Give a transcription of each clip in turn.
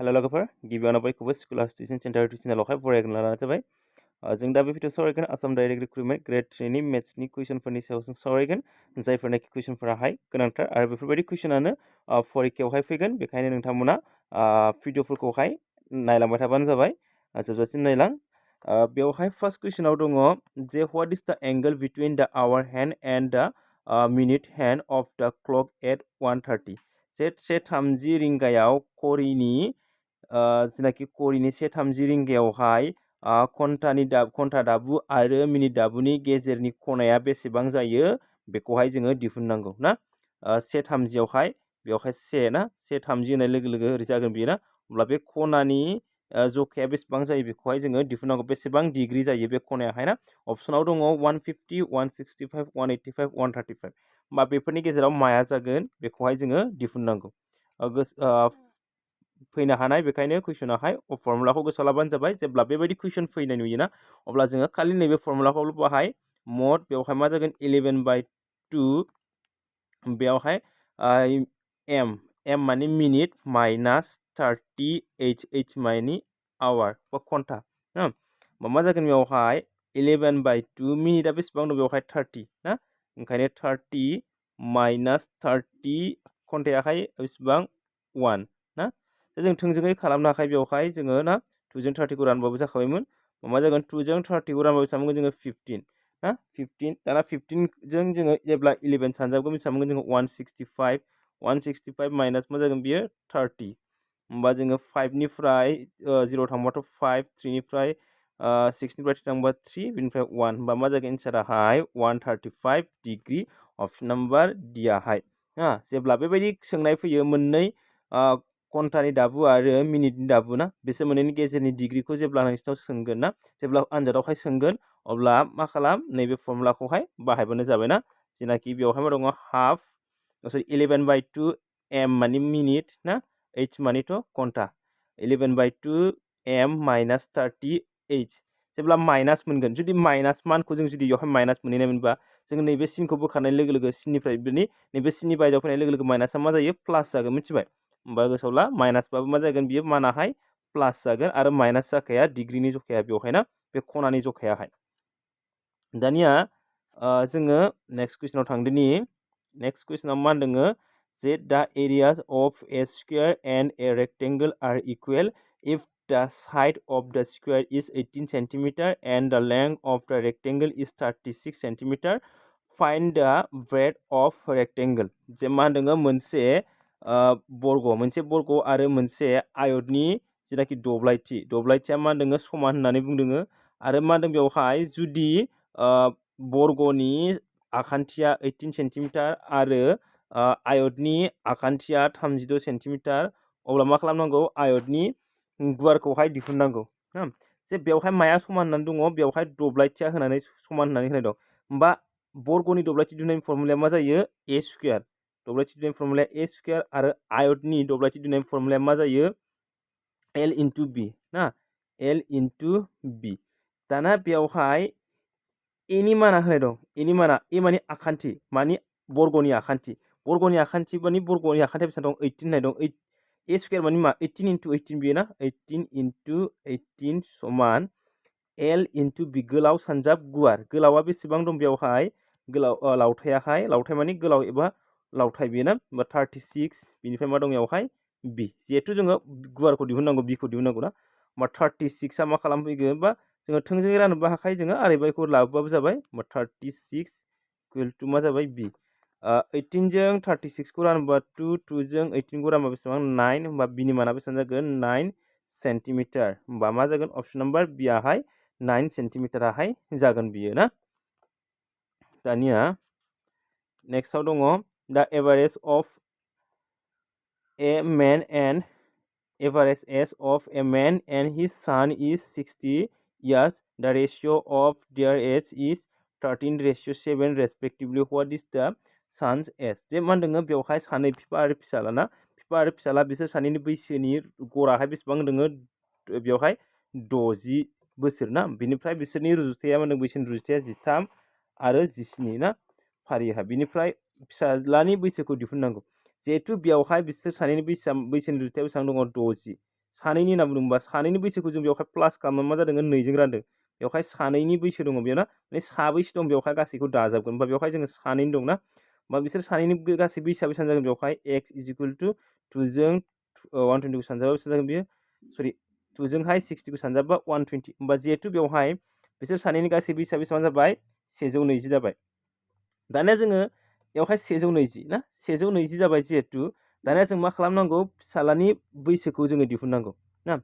Hello लोगोफोर गिबियावनो बयखौबो स्कुल टिउसन सेन्टार टिउसनावहाय बरायगोन लानानै जाबाय जों दा बे भिडिअ सावरायगोन आसाम डाइरेक्ट रिक्रुटमेन्ट ग्रेड 3 नि मेथ्सनि कुइसनफोरनि सायाव जों सावरायगोन जायफोरनाखि कुइसनफोराहाय गोनांथार आरो बेफोरबायदि कुइसनानो फरिखायावहाय फैगोन बेखायनो नोंथांमोना भिडिअफोरखौहाय नायलांबाय थाबानो जाबाय जोबजासिम नायलां बेवहाय फार्स्ट कुइसनाव दङ जे व्हाट इज द एंगल बिटुइन द आवर हैंड एंड द मिनिट हैंड अफ द क्लक एट 1:30 से 30 रिंगायाव घड़ीनि जेनाखि घड़ीनि 1:30 रिंगायावहाय घन्टा दाबु आरो मिनिट दाबुनि गेजेरनि खनाया बेसेबां जायो बेखौहाय जोङो दिहुननांगौ ना 1:30 आवहाय बेवहाय 1 ना 1:30 होननाय लोगो लोगो ओरै जागोन बियो ना अब्ला बे खनानि जखाया बेसेबां जायो बेखौहाय जोङो दिहुननांगौ बेसेबां डिग्री जायो बे खनायाहाय ना अपसनाव दङ 150 165 185 135 होमबा बेफोरनि गेजेराव माया जागोन बेखौहाय जोङो दिहुननांगौ फैनो हानाय बेखायनो कुइसनाहाय फर्मुलाखौ गोसोआव लाबानो जाबाय जेब्ला बेबायदि कुइसन फैनाय नुयोना अब्ला जोङो खालि नैबे फर्मुलाखौल' बाहाय मड बेवहाय मा जागोन 11/2 बेवहाय एम माने मिनिट माइनास 30 एच माने आवार बा घन्टा मा जागोन बेवहाय 11/2 मिनिटआ बेसेबां दं बेवहाय 30 ना ओंखायनो 30 माइनास 30 घन्टायाहाय बेसेबां 1 ना जों थोंजोङै खालामनो हाखाय बेवहाय जोङो ना 2 जों 30 खौ रानबाबो जाखाबायमोन मा जागोन 2 जों 30 खौ रानबाबो बेसेबां मोनगोन जोङो 15 ना 15 दाना 15 जों जोङो जेब्ला 11 सानजाबगोन बेसेबां मोनगोन जोङो 165 माइनास मा जागोन बियो 30 होमबा जोङो 5 निफ्राय 0 थांबाथ' 5 3 निफ्राय 6 निफ्राय थांबा 3 बिनिफ्राय 1 होमबा मा जागोन एन्साराहाय 135 डिग्री अप्शन नम्बर डी आहाय जेब्ला बेबायदि सोंनाय फैयो मोननै घन्टानि दाबु आरो मिनिटनि दाबु ना बिसोर मोननैनि गेजेरनि डिग्रीखौ जेब्ला नोंसिनाव सोंगोन ना जेब्ला आनजादावहाय सोंगोन अब्ला मा खालाम नैबे फर्मुलाखौहाय बाहायबानो जाबाय ना जेनाखि बेवहाय मा दङ हाफ 11/2 एम माने मिनिट ना एच मानेथ' घन्टा 11/2 एम माइनास 30 एच जेब्ला माइनास मोनगोन जुदि माइनास मानखौ जों जुदि बेवहाय माइनास मोनहैनाय मोनबा जों नैबे सिनखौ बोखारनाय लोगो लोगो सिननिफ्राय नैबे सिननि बायजोआव फैनाय लोगो लोगो माइनासा मा जायो प्लास जागोन मिथिबाय होमबा गोसोआव ला माइनासबाबो मा जागोन बियो मानाहाय प्लास जागोन आरो माइनास जाखाया डिग्रीनि जखाया बेवहाय ना बे खनानि जखायाहाय दानिया जोङो नेक्स्ट कुइसनाव थांदोनि नेक्स्ट कुइसनाव मा होनदों जे the areas of a square and a rectangle are equal if the side of the square is 18 centimeter and the length of the rectangle is 36 centimeter find the breadth of rectangle जे मा होनदों मोनसे बर्ग आरो मोनसे आयतनि जेनाखि दब्लायथिया मा होनदों समान होननानै बुंदों आरो मा होनदों बेवहाय जुदि बर्गनि आखान्थिया 18 सेन्टिमिटार आरो आयतनि आखान्थिया 36 सेन्टिमिटार अब्ला मा खालामनांगौ आयतनि गुवारखौहाय दिहुननांगौ जे बेवहाय माया समान होननानै दङ बेवहाय दब्लायथिया होनानै समान होननानै होनाय दं होमबा बर्गनि दब्लायथि दिहुननायनि फर्मुलाया मा जायो ए स्क्वायर दब्लायथि दिहुननायनि फर्मुलाया ए स्क्वायर आरो आयतनि दब्लायथि दिहुननायनि फर्मुलाया मा जायो एल इन्टु बी ना एल इन्टु बी दाना बेवहाय एनि माना होनाय दं एनि माना ए माने आखान्थि मानि बर्गनि आखान्थि मानि बर्गनि आखान्थिया बेसेबां दं 18 होननाय दं ए स्क्वायर मानि मा 18 इन्टु 18 बियो ना 18 इन्टु 18 समान एल इन्टु बी गोलाव सानजाब गुवार गोलावा बेसेबां दं बेवहाय गोलाव लावथाय मानि गोलाव एबा लावथाय बेयो ना 36 बिनिफ्राय मा दं बेवहाय बी जिहेथु जोङो गुवारखौ दिहुननांगौ बीखौ दिहुननांगौ ना होमबा 36 आ मा खालामफैगोन बा जोङो थोंजोङै राननोबो हाखायो जोङो आरैबायखौ लाबोबाबो जाबाय 36 इक्वल टु मा जाबाय बी 18 जों 36 को रानोबा 2 जों 18 को रानोबा बेसेबां 9 होमबा बिनि माना बेसेबां जागोन 9 सेन्टिमिटार होमबा मा जागोन अपशन नम्बर बी आहाय 9 सेन्टिमिटार आहाय जागोन बियो ना दानिया नेक्स्टआव दङ द average of a man and his son is 60 years the ratio of their age is 13:7 respectively what is the son's age जे मा होनदों बेवहाय सानै बिफा आरो फिसाला ना बिफा आरो फिसाला बिसोर सानैनि बैसोनि गराहाय बेसेबां होनदों बेवहाय 60 बोसोर ना बिनिफ्राय बिसोरनि रुजुथाया मा होनदों बैसोनि रुजुथाया 13 आरो 17 ना फारिहा बिनिफ्राय फिसालानि बैसोखौ दिहुननांगौ जिहेतु बेवहाय बिसोर सानैनि बैसोनि रुजुथाया बेसेबां दङ 60 सानैनि होनना बुंदोंबा सानैनि बैसोखौ जों बेवहाय प्लास खालामनानै मा जादों 2 जों रानदों बेवहाय सानैनि बैसो दङ बेयाव ना माने साबैसे दं बेवहाय गासैखौ दाजाबगोन होमबा बेवहाय जोङो सानैनि दं ना होमबा बिसोर सानैनि गासै बैसोआ बेसेबां जागोन बेवहाय x = 2 जों 120 खौ सानजाबा बेसेबां जागोन बेयो सरि 2 जोंहाय 60 खौ सानजाबा 120 होमबा जिहेतु बेवहाय बिसोर सानैनि गासै बैसोआ बेसेबां जाबाय 120 जाबाय दानिया जोङो बेवहाय 120 ना 120 जाबाय जिहेतु दानिया जों मा खालामनांगौ फिसालानि बैसोखौ जोङो दिहुननांगौ ना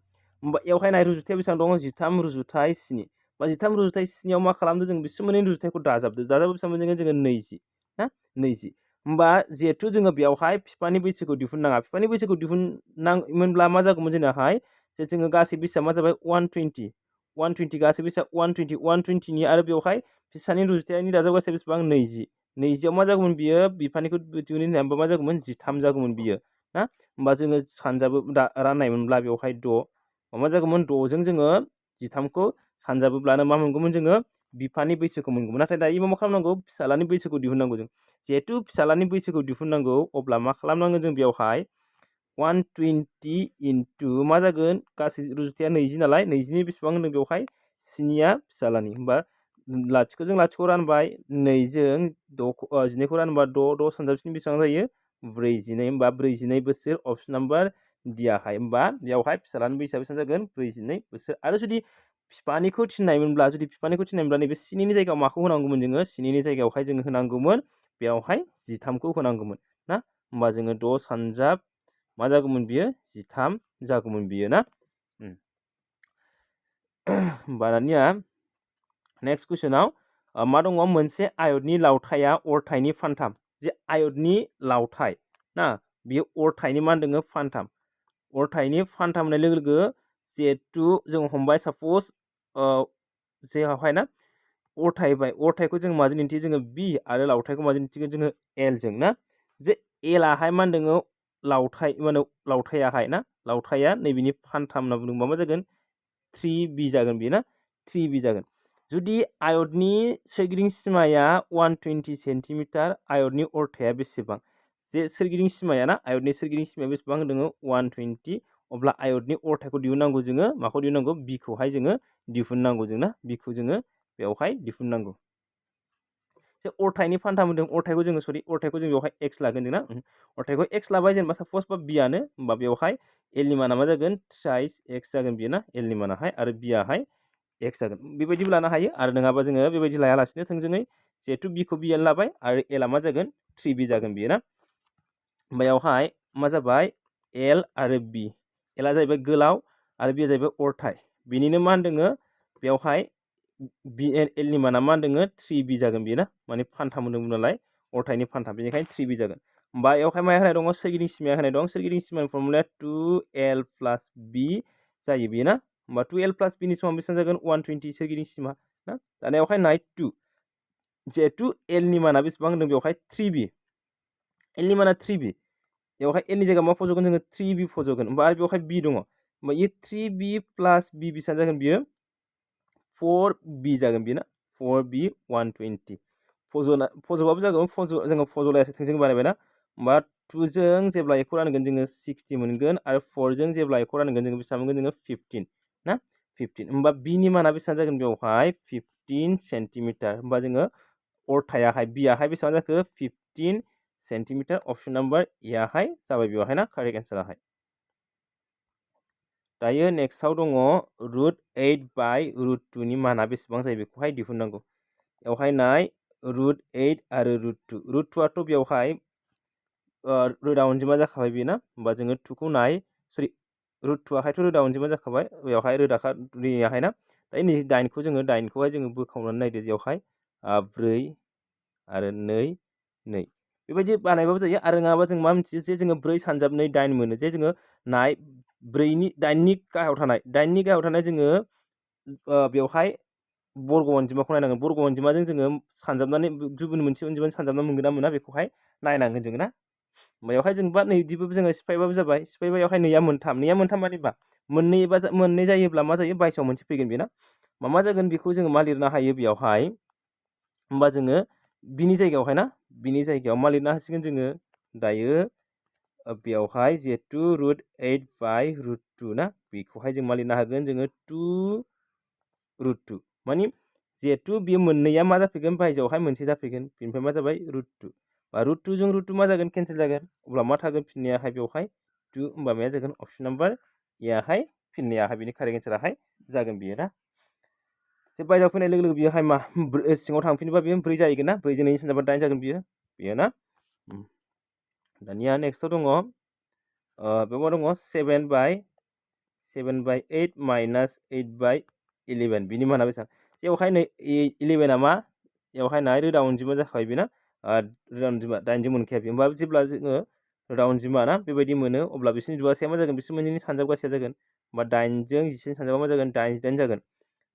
होमबा बेवहाय नाय रुजुथाया बेसेबां दङ 13/7 बा 13/7 आव मा खालामदों जों बिसोर मोननैनि रुजुथायखौ दाजाबदो बेसेबां मोनगोन जोङो 20 ना 20 होमबा जिहेतु जोङो बेवहाय बिफानि बैसोखौ दिहुननाङा बिफानि बैसोखौ दिहुननांमोनब्ला मा जागौमोन जोंनाहाय जे जोङो गासै बैसोआ मा जाबाय 120 गासै बैसोआ 120 नि आरो बेवहाय फिसानि रुजुथायनि दाजाब गासै बेसेबां 20 आव मा जागौमोन बियो बिफानिखौ दिहुननो होनबा मा जागौमोन 13 जागौमोन बियो ना होमबा जोङो सानजाबो राननायमोनब्ला बेवहाय 6 मा जागौमोन 6 जों जोङो 13 खौ सानजाबोब्लानो मा मोनगौमोन जोङो बिफानि बैसोखौ मोनगौमोन नाथाय दायो मा खालामनांगौ फिसालानि बैसोखौ दिहुननांगौ जों जिहेतु फिसालानि बैसोखौ दिहुननांगौ अब्ला मा खालामनांगोन जों बेवहाय 120 मा जागोन गासै रुजुथाया 20 नालाय 20 नि बेसेबां होनदों बेवहाय 7 फिसालानि होमबा लाथिख'जों लाथिख' रानबाय 2 जों 12 खौ रानबा 6 सानजाबसिन बेसेबां जायो 42 होमबा 42 बोसोर अपसन नाम्बार दियाहाय होमबा बेवहाय फिसालानि बैसोआ बेसेबां जागोन 42 बोसोर आरो जुदि बिफानिखौ थिननायमोनब्ला नैबे 7 नि जायगायाव माखौ होनांगौमोन जोङो 7 नि जायगायावहाय जोङो होनांगौमोन बेवहाय 13 खौ होनांगौमोन ना होमबा जोङो 6 सानजाब मा जागौमोन बियो 13 जागौमोन बियो ना होमबा दानिया नेक्स्ट कुइसनाव मा दङ मोनसे आयतनि लावथाया अरथायनि फानथाम जे आयतनि लावथाय ना बियो अरथायनि मा होनदों फानथाम अरथायनि फानथाम होननाय लोगो लोगो जिहेतु जों हमबाय सापज जेहावहाय ना अरथायखौ जों माजों दिन्थियो जोङो बि आरो लावथायखौ माजों दिन्थिगोन जोङो एल जों ना जे एलाहाय मा होनदों लावथाय माने लावथायाहाय ना लावथाया नैबेनि फानथाम होनना बुंदोंबा मा जागोन 3b जागोन बेयो ना 3b जागोन जुदि आयतनि सोरगिदिं सिमाया 120 सेन्टिमिटार आयतनि अरथाया बेसेबां जे सोरगिदिं सिमाया ना आयतनि सोरगिदिं सिमाया बेसेबां होनदों 120 अब्ला आयतनि अरथायखौ दिहुननांगौ जोङो माखौ दिहुननांगौ बिखौहाय जोङो दिहुननांगौ जोंना बिखौ जोङो बेवहाय दिहुननांगौ जे अरथायनि फानथाम होनदों अरथायखौ जों बेवहाय x लागोन जोंना अरथायखौ x लाबाय जेनेबा सापज बा बियानो होमबा बेवहाय l नि माना मा जागोन 3x जागोन बियो ना l नि मानाहाय आरो बियाहाय x जागोन बेबायदिबो लानो हायो आरो नङाबा जोङो बेबायदि लायालासिनो थोंजोङै जिहेतु बिखौ बिएल लाबाय आरो एलआ मा जागोन 3b जागोन बियो ना बेयावहाय मा जाबाय l आरो b एलआ जाहैबाय गोलाव आरो बिया जाहैबाय अरथाय बिनिनो मा होनदों बेवहाय l नि माना मा होनदों 3b जागोन बियो ना माने फानथाम होनदोंमोन नालाय अरथायनि फानथाम बेनिखायनो 3b जागोन होमबा बेवहाय मा होनाय दङ सोरगिदिं सिमाया होनाय दं सोरगिदिं सिमानि फर्मुलाया 2l + b जायो बियो ना होमबा 2l + b नि समान बेसेबां जागोन 120 सोरगिदिं सिमा ना दानियावहाय नाय 2 जिहेतु l नि माना बेसेबां होनदों बेवहाय 3b l नि माना 3b बेवहाय l नि जायगायाव मा फज'गोन जोङो 3b फज'गोन होमबा आरो बेवहाय b दङ होमबा ये 3b + b बेसेबां जागोन बियो 4b जागोन बियो ना 4b 120 फज'बाबो जागोन जोङो फज'लायासै थोंजों बानायबाय ना होमबा 2 जों जेब्ला एखौ रानगोन जोङो 60 मोनगोन आरो 4 जों जेब्ला एखौ रानगोन जोङो बेसेबां मोनगोन जोङो 15 ना 15 होमबा b नि माना बेसेबां जागोन बेवहाय 15 सेन्टिमिटार होमबा जोङो अरथायाहाय बियाहाय बेसेबां जाखो 15 सेन्टिमिटार अपसन नाम्बार एआहाय जाबाय बेवहाय ना कारेक्ट एन्साराहाय दायो नेक्स्टआव दङ √8/√2 नि माना बेसेबां जायो बेखौहाय दिहुननांगौ बेवहाय नाय √8 आरो √2 √2आथ' बेवहाय रोदा अनजिमा जाखाबाय बेयो ना होमबा जोङो 2 खौ नाय सरि √2आहायथ' रोदा अनजिमा जाखाबाय बेवहाय रोदाखा रियाहाय ना दायो नै 8 खौ जोङो 8 खौहाय जोङो बोखावनानै नायदो बेवहाय 4 आरो 2 बेबायदि बानायबाबो जायो आरो नङाबा जों मा मिथियो जे जोङो 4 सानजाब 2 8 मोनो जे जोङो नाय 8 नि गाहायाव थानाय जोङो बेवहाय बर्ग अनजिमाखौ नायनांगोन बर्ग अनजिमाजों जोङो सानजाबनानै गुबुन मोनसे अनजिमाजों सानजाबनानै मोनगोन ना मोना बेखौहाय नायनांगोन जोङो ना बेवहाय जोंबा नैदिबो जोङो सिफायबाबो जाबाय सिफायबायावहाय 2 आ मोनथाम मानिबा मोननै जायोब्ला मा जायो 22 आव मोनसे फैगोन बेना मा जागोन बेखौ जोङो मा लिरनो हायो बेवहाय होमबा जोङो बिनि जायगायावहाय ना बिनि जायगायाव मा लिरनो हासिगोन जोङो दायो बेयावहाय जिहेतु √8/√2 ना बेखौहाय जों मा लिरनो हागोन जोङो 2√2 माने जिहेतु बे मोननैया मा जाफैगोन बायजोआवहाय मोनसे जाफैगोन बेनिफ्राय मा जाबाय √2 बा √2 जों √2 मा जागोन केन्सेल जागोन अब्ला मा थागोन फिननायाहाय बेवहाय 2 होमबा माया जागोन अपसन नाम्बार एयाहाय फिननायाहाय बेनि कारेक्ट एन्साराहाय जागोन बियो ना जे बायजोआव फैनाय लोगो लोगो बियोहाय मा सिङाव थांफिनोबा बियो 4 जाहैगोन ना 4 जों 9 सानजाबा 8 जागोन बियो ना दानिया नेक्स्टआव दङ बेयाव दङ 7/8 माइनास 8/11 बिनि माना बेसेबां जेवहाय नै 11 आ मा बेवहाय ना रोदा अनजिमा जाखाबाय बेना रोदा अनजिमा 8 जों मोनखाया बे होमबा जेब्ला जोङो रोदा अनजिमा ना बेबायदि मोनो अब्ला बिसोरनि जुवासेया मा जागोन बिसोर मोननैनि सानजाबगासेया जागोन होमबा 8 जों 10 सानजाबा मा जागोन 88 जागोन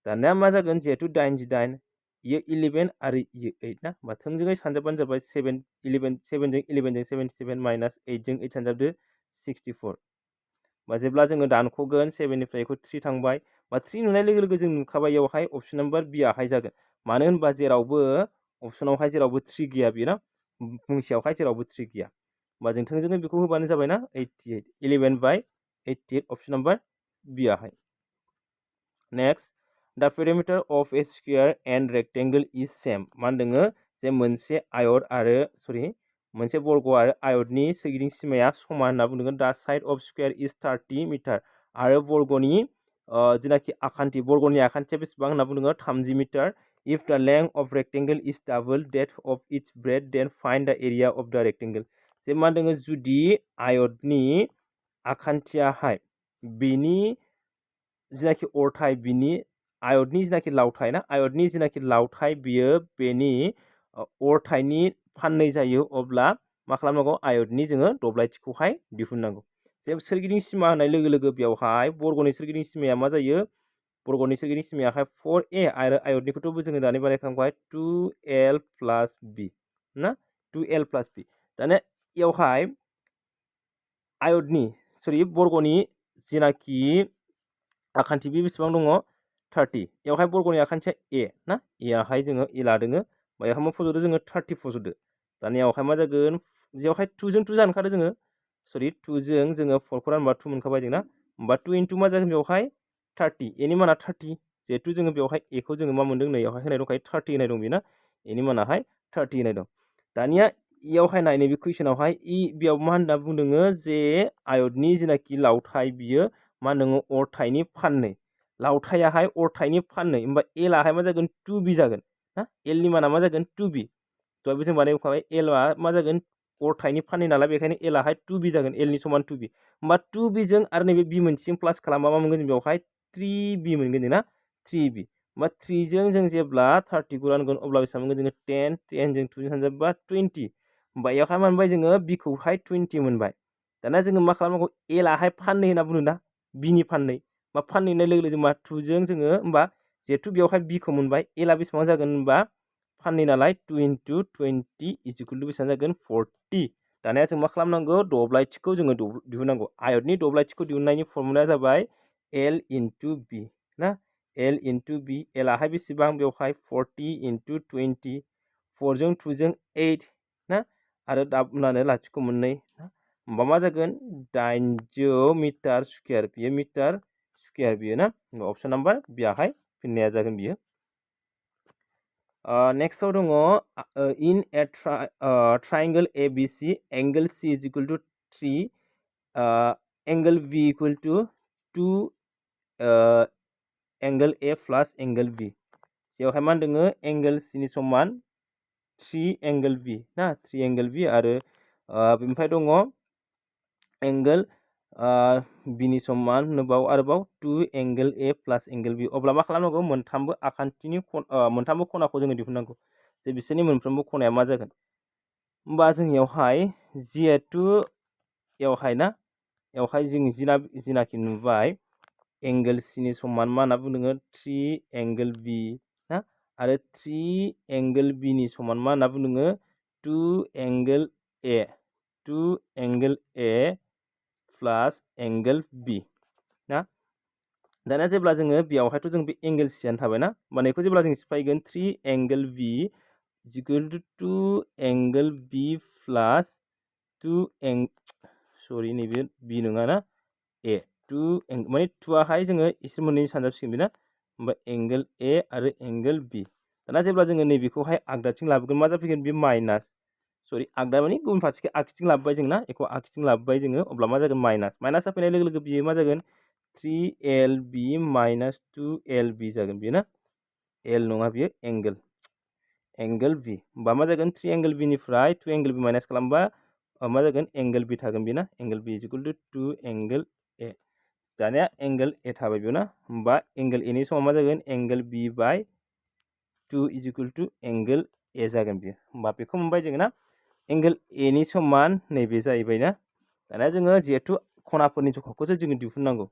दानिया मा जागोन जिहेतु 88 इयो 11 आरो इयो 8 ना होमबा थोंजोङै सानजाबानो जाबाय 7 जों 11 जों 77 माइनास 8 जों 8 सानजाबदो 64 बा जेब्ला जोङो दानख'गोन 7 निफ्राय 3 थांबाय बा 3 नुनाय लोगो लोगो जों नुखाबाय बेयावहाय अपसन नाम्बार बि आहाय जागोन मानो होनबा जेरावबो अपसनावहाय जेरावबो 3 गैया बेयो ना फंसेयावहाय जेरावबो 3 गैया होमबा जों थोंजोङै बेखौ होबानो जाबाय ना 88 11/88 अपसन नाम्बार बि आहाय नेक्स्ट द perimeter of a square and rectangle is same मा होनदोङो जे मोनसे आयत आरो मोनसे बर्ग आरो आयतनि सोरगिदिं सिमाया समान होनना बुंदों दा side of square is 30 metre आरो बर्गनि जेनाखि आखान्थि बर्गनि आखान्थिया बेसेबां होनना बुंदों 30 metre if the length of rectangle is double that of its breadth then find the area of the rectangle जे मा होनदों जुदि आयतनि आखान्थियाहाय बिनि जेनाखि अरथाय बिनि आयतनि जेनाखि लावथाय ना आयतनि जेनाखि लावथाय बियो बेनि अरथायनि फाननै जायो अब्ला मा खालामनांगौ आयतनि जोङो दब्लायथिखौहाय दिहुननांगौ जे सोरगिदिं सिमा होनाय लोगो लोगो बेयावहाय बर्गनि सोरगिदिं सिमाया मा जायो बर्गनि सोरगिदिं सिमायाहाय 4a आरो आयतनिखौथ' जोङो दानि बानायखांबाय 2l प्लास b ना 2l प्लास b दानिया बेयावहाय आयतनि बर्गनि जेनाखि आखान्थि बे बेसेबां दङ 30 बेयावहाय बर्गनि आखान्थिया a ना a आहाय जोङो a लादोङो बेयावहाय मा फज'दो जोङो 30 फज'दो दानियावहाय मा जागोन बेयावहाय 2 जों 2 जानखादो जोङो 2 जों जोङो 4 खौ रानबा 2 मोनखाबाय जोंना होमबा 2 into मा जागोन बेयावहाय 30 एनि माना 30 जिहेतु जोङो बेयावहाय ए खौ जोङो मा मोनदों नैयावहाय होनाय दंखायो 30 होनाय दं बेना एनि मानाहाय 30 होनाय दं दानिया इयावहाय नाय नैबे कुइसनावहाय बेयाव मा होनना बुंदोङो जे आयतनि जेनाखि लावथाय बियो मा होनदोङो अरथायनि फाननै लावथायाहाय अरथायनि फाननै होमबा एलाहाय मा जागोन 2b जागोन ना एलनि माना मा जागोन 2b दहायबो जों बानायखाबाय एलआ मा जागोन अरथायनि फाननै नालाय बेखायनो एलाहाय 2b जागोन एलनि समान 2b होमबा 2b जों आरो नैबे b मोनसेजों प्लास खालामबा मा मोनगोन जों बेवहाय 3b मोनगोन जों ना 3b होमबा 3 जों जों जेब्ला 30 खौ रानगोन अब्ला बेसेबां मोनगोन जोङो 10 जों 2 जों सानजाबा 20 होमबा बेयावहाय मा मोनबाय जोङो b खौहाय 20 मोनबाय दाना जोङो मा खालामनांगौ एलाहाय फाननै होनना बुंदों ना b नि फाननै बा फाननै होननाय लोगो लोगो जों मा 2 जों जोङो होमबा जिहेतु बेयावहाय b खौ मोनबाय एला बेसेबां जागोन होनबा फाननै नालाय 2 into 20 is equal to बेसेबां जागोन 40 दानिया जों मा खालामनांगौ दब्लायथिखौ जोङो दिहुननांगौ आयतनि दब्लायथिखौ दिहुननायनि फर्मुलाया जाबाय l into b ना l into b एलाहाय बेसेबां बेवहाय 40 into 20 4 जों 2 जों 8 ना आरो दाबनानै लाथिख' मोननै होमबा मा जागोन 800 मिटार स्क्वायर बियो मिटार स्क्वायर बियो ना अपसन नाम्बार बियाहाय फिननाया जागोन बियो नेक्स्टआव दङ in a triangle ABC angle C is equal to 3 angle B equal to 2 angle A plus angle B जेवहाय मा होनदोङो एंगल C नि समान 3 एंगल B ना 3 एंगल B आरो बेनिफ्राय दङ एंगल B नि समान होनोबाव आरोबाव 2 angle A plus angle B अब्ला मा खालामनांगौ मोनथामबो आखान्थिनि मोनथामबो खनाखौ जोङो दिहुननांगौ जे बिसोरनि मोनफ्रोमबो खनाया मा जागोन होमबा जोंनियावहाय जिहेतु बेवहाय ना बेवहाय जों जिनाखि नुबाय एंगल C नि समान मा होनना बुंदोङो 3 एंगल B ना आरो 3 एंगल B नि समान मा होनना बुंदोङो 2 angle A plus angle B ना दाना जेब्ला जोङो बेयावहायथ' जों बे एंगल Cआनो थाबाय ना होमबा बेखौ जेब्ला जों सिफायगोन 3 angle B equal to 2 angle B plus 2 सरि नैबे बि नङा ना ए 2 माने 2 आहाय जोङो इसोर मोननैनि सानजाबसिगोन बेना होमबा एंगल ए आरो एंगल बि दाना जेब्ला जोङो नैबेखौहाय आगदाथिं लाबोगोन मा जाफैगोन बे माइनास सरि आगदा माने गुबुन फारसेखै आगसिथिं लाबोबाय जों ना एखौ आगसिथिं लाबोबाय जोङो अब्ला मा जागोन माइनास माइनासा फैनाय लोगो लोगो बियो मा जागोन 3lb माइनास 2lb जागोन बियो ना एल नङा बियो एंगल बि होमबा मा जागोन 3 एंगल बि निफ्राय 2 एंगल बि माइनास खालामबा मा जागोन एंगल बि थागोन बेना angle B is equal to 2 angle A दानिया एंगल ए थाबाय बेयाव ना होमबा एंगल ए नि समाव मा जागोन angle B by 2 is equal to angle A जागोन बियो होमबा बेखौ मोनबाय जोङो ना एंगल ए नि समान नैबे जाहैबाय ना दानिया जोङो जिहेथु खनाफोरनि जखाखौसो जोङो दिहुननांगौ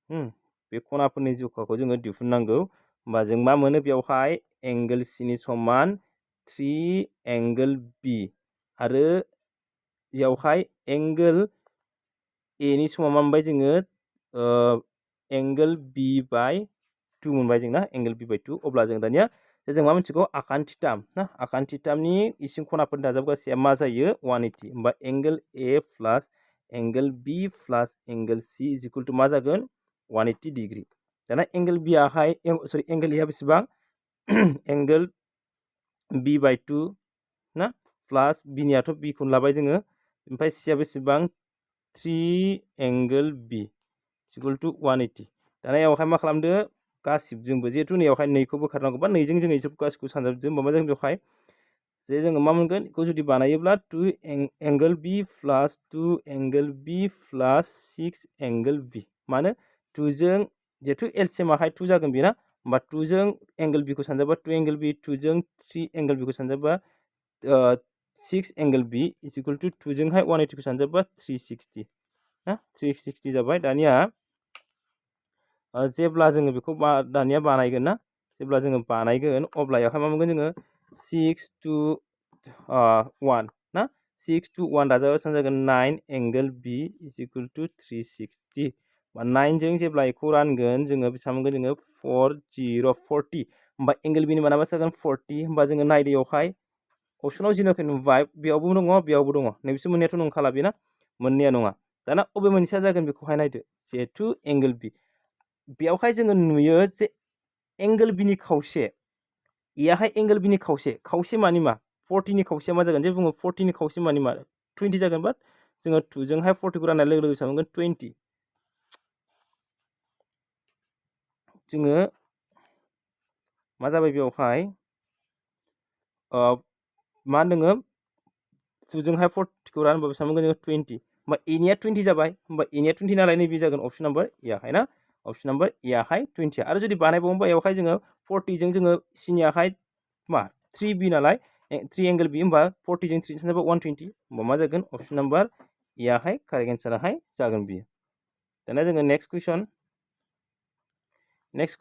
बे खनाफोरनि जखाखौ जोङो दिहुननांगौ होमबा जों मा मोनो बेयावहाय एंगल सि नि समान 3 एंगल बि आरो बेयावहाय एंगल ए नि समाव मा मोनबाय जोङो एंगल बि बाय 2 मोनबाय जोंना एंगल बि बाय 2 अब्ला जों दानिया जों मा मिथिगौ आखान थिथाम ना आखान थिथामनि इसिं खनाफोरनि दाजाबगासेया मा जायो 180 होमबा angle A plus angle B plus angle C is equal to मा जागोन 180 डिग्री दाना एंगल बि आहाय सरि एंगल ए आ बेसेबां एंगल बि बाय 2 ना प्लास बि नियाथ' बि खौनो लाबाय जोङो ओमफ्राय सि आ बेसेबां 3 एंगल बि इक्वल टु 180 दाना यावहाय मा खालामदो गासिबजोंबो जिहेतु नैयावहाय नैखौ बोखारनांगौ बा नैजों जोङो गासिखौ सानजाबजों होमबा मा जागोन बेवहाय जे जोङो मा मोनगोन बेखौ जुदि बानायोब्ला 2 एंगल बि प्लास 2 एंगल बि प्लास 6 एंगल बि मानो 2 जों जिहेतु एलसिएम आहाय 2 जागोन बेना होमबा 2 जों एंगल बि खौ सानजाबा 2 एंगल बि 2 जों 3 एंगल बि खौ सानजाबा 6 angle B is equal to 2 जोंहाय 180 खौ सानजाबा 360 ना 360 जाबाय दानिया जेब्ला जोङो बेखौ दानिया बानायगोन ना जेब्ला जोङो बानायगोन अब्ला यावहाय मा मोनगोन जोङो 6 to 1 ना 6 to 1 दाजाबा जागोन 9 angle B is equal two 360 बा 9 जों जेब्ला बेखौ रानगोन जोङो बेसेबां मोनगोन जोङो 40 होमबा एंगल बि नि माना मा जागोन 40 होमबा जोङो नायदो यावहाय अपसनाव जेनोखि नुबाय बेयावबो दङ बेयावबो दङ नैबिसोर मोननैयाथ' नंखाला बेना मोननैया नङा दाना अबे मोनसेया जागोन बेखौहाय नायदो जिहेतु एंगल बि बेयावहाय जोङो नुयो जे एंगल बि नि खावसे याहाय एंगल बि नि खावसे मानि मा 40 नि खावसेया मा जागोन जे बुङो 40 नि खावसे मानि मा 20 जागोन बाट जोङो 2 जोंहाय 40 खौ राननाय लोगो लोगो बेसेबां मोनगोन 20 जोङो मा जाबाय बेयावहाय मा होनदों 2 जोंहाय 40 खौ रानबा बेसेबां मोनगोन जोङो 20 होमबा ए निया 20 जाबाय होमबा ए निया 20 नालाय नैबे जागोन अपसन नाम्बार ए आहाय ना अपसन नाम्बार ए आहाय 20 आरो जुदि बानायबावोबा बेयावहाय जोङो 40 जों जोङो सि नियाहाय मा 3 बि नालाय 3 एंगल बि होमबा 40 जों 3 सानजाबा 120 होमबा मा जागोन अपसन नाम्बार ए आहाय कारेक्ट एन्साराहाय जागोन बियो दाना जोङो नेक्स्ट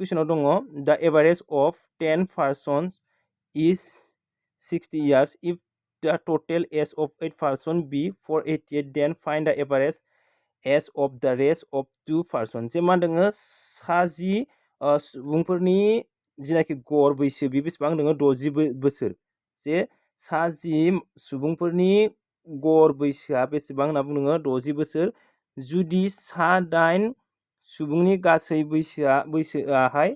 कुइसनाव दङ द average of 10 Parsons is 60 years if the total age of 8 person be 488 then find the average age of the rest of 2 person जे मा होनदों 60 सुबुंफोरनि जिनाखि गड़ बैसो बे बेसेबां होनदों 60 बोसोर जे 60 सुबुंफोरनि गड़ बैसोआ बेसेबां होनना बुङो 60 बोसोर जुदि 8 सुबुंनि गासै बैसोआहाय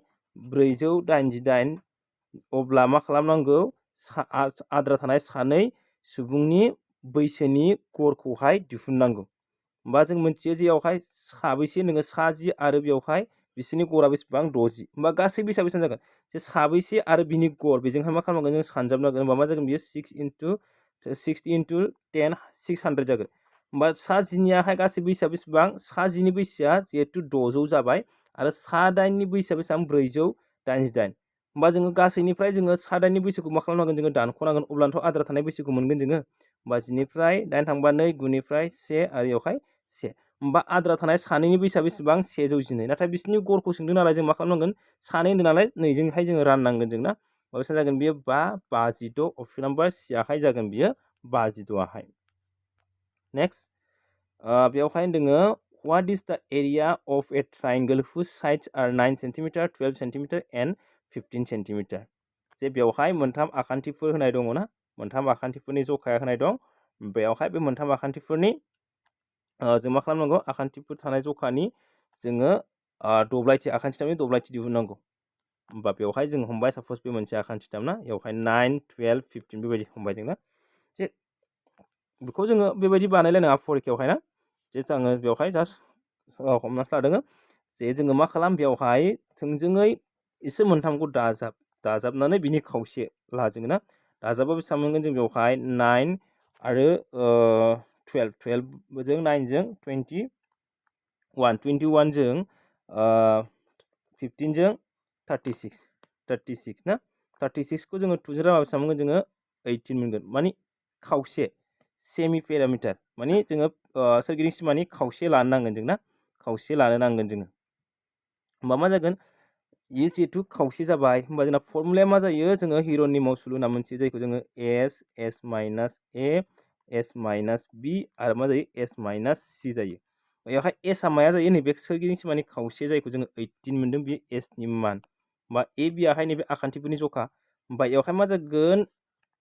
488 अब्ला मा खालामनांगौ आद्रा थानाय 2 सुबुंनि बैसोनि गड़खौहाय दिहुननांगौ होमबा जों मोनथियो जे बेयावहाय साबैसे नोङो 60 आरो बेयावहाय बिसोरनि गड़ा बेसेबां 60 होमबा गासै बैसोआ बेसेबां जागोन जे साबैसे आरो बिनि गड़ बेजोंहाय मा खालामनांगोन जों सानजाबनांगोन होमबा मा जागोन बियो 60 into 10 600 जागोन होमबा 60 नियाहाय गासै बैसोआ बेसेबां 60 नि बैसोआ जिहेतु 600 जाबाय आरो 8 नि बैसोआ बेसेबां 488 होमबा जोङो गासैनिफ्राय जोङो 8 नि बैसोखौ मा खालामनांगोन जोङो दानख'नांगोन अब्लानोथ' आद्रा थानाय बैसोखौ मोनगोन जोङो होमबा 10 निफ्राय 8 थांबा 2 9 निफ्राय 1 आरो बेयावहाय 1 होमबा आद्रा थानाय 2नि बैसोआ बेसेबां 112 नाथाय बिसोरनि गड़खौ सोंदों नालाय जों मा खालामनांगोन 2 होनदों नालाय 2 जोंहाय जोङो राननांगोन जों ना बेसेबां जागोन बियो 56 अपसन नाम्बार सि आहाय जागोन बियो 56 आहाय नेक्स्ट बेयावहाय होनदों what is the area of a triangle whose sides are 9 cm 12 cm and 15 cm जे बेवहाय मोनथाम आखान्थिफोर होनाय दङ ना मोनथाम आखान्थिफोरनि जखाया होनाय दं बेयावहाय बे मोनथाम आखान्थिफोरनि जों मा खालामनांगौ आखान्थिफोर थानाय जखानि जोङो दब्लायथि आखान्थिथामनि दब्लायथि दिहुननांगौ होमबा बेवहाय जों हमबाय साप'ज बे मोनसे आखान्थिथाम ना बेवहाय 9 12 15 बेबायदि हमबाय जों ना जे बेखौ जोङो बेबायदि बानायलायनाङा फरिखायावहाय ना जे आङो बेवहाय जास्ट हमना लादों जे जोङो मा खालाम बेवहाय थोंजोङै एसे मोनथामखौ दाजाबनानै बिनि खावसे लाजों ना दाजाबा बेसेबां मोनगोन जों बेवहाय 9 आरो 12 जों 9 जों 21 जों 15 जों 36 ना 36 को जोङो 2 जों रानबा बेसेबां मोनगोन जोङो 18 मोनगोन माने खावसे सेमि पेरामिटार माने जोङो सोरगिदिं सिमानि खावसे लानो नांगोन जों ना खावसे लानो नांगोन जोङो होमबा मा जागोन ये जिहेतु खावसे जाबाय होमबा जोंना फर्मुलाया मा जायो जोङो हिरननि मावसुलु होनना मोनथियो जायखौ जोङो s minus a s minus b आरो मा जायो s माइनास c जायो बेवहाय s आ माया जायो नैबे सोरगिदिं सिमानि खावसे जायखौ जोङो 18 मोनदों बे s नि मान बा a b आहाय नैबे आखान्थिफोरनि जखा होमबा बेवहाय मा जागोन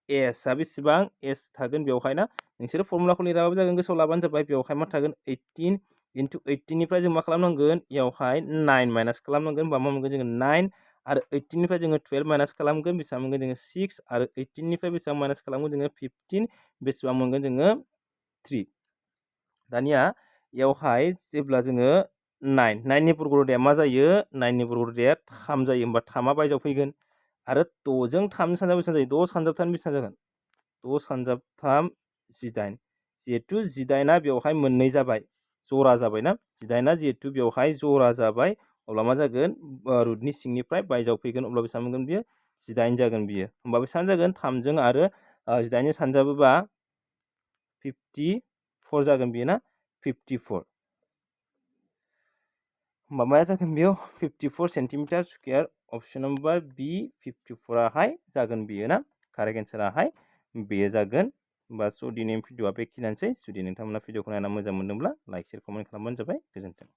s आ बेसेबां s थागोन बेवहाय ना नोंसोर फर्मुलाखौ लिराबाबो जागोन गोसोआव लाबानो जाबाय बेवहाय मा थागोन 18 into 18 निफ्राय जों मा खालामनांगोन बेवहाय 9 माइनास खालामनांगोन होमबा मा मोनगोन जोङो 9 आरो 18 निफ्राय जोङो 12 माइनास खालामगोन बेसेबां मोनगोन जोङो 6 आरो 18 निफ्राय बेसेबां माइनास खालामगोन जोङो 15 बेसेबां मोनगोन जोङो 3 दानिया बेवहाय जेब्ला जोङो 9 नि बर्ग रोदाया मा जायो 9 नि बर्ग रोदाया 3 जायो होमबा 3 आ बायजोआव फैगोन आरो 6 जों 3 सानजाब बेसेबां जायो 6 सानजाब 3 बेसेबां जागोन 6 सानजाब 3 18 जिहेतु 18 आ बेवहाय मोननै जाबाय जरा जाबाय ना 18 आ जिहेतु बेवहाय जरा जाबाय अब्ला मा जागोन रुटनि सिंनिफ्राय बायजोआव फैगोन अब्ला बेसेबां मोनगोन बियो 18 जागोन बियो होमबा बेसेबां जागोन 3 जों आरो 18 जों सानजाबोबा 54 जागोन बियो ना 54 होमबा माया जागोन बेयाव 54 सेन्टिमिटार स्कुवेर अपसन नम्बर बी 54 आहाय जागोन बियो ना कारेक्ट एन्साराहाय बेयो जागोन होमबा स' दिनै भिडिअआ बेखिनियानोसै जुदि नोंथांमोना भिडिअखौ नायना मोजां मोनदोंब्ला लाइक शेयार कमेन्ट खालामबानो जाबाय गोजोन्थों।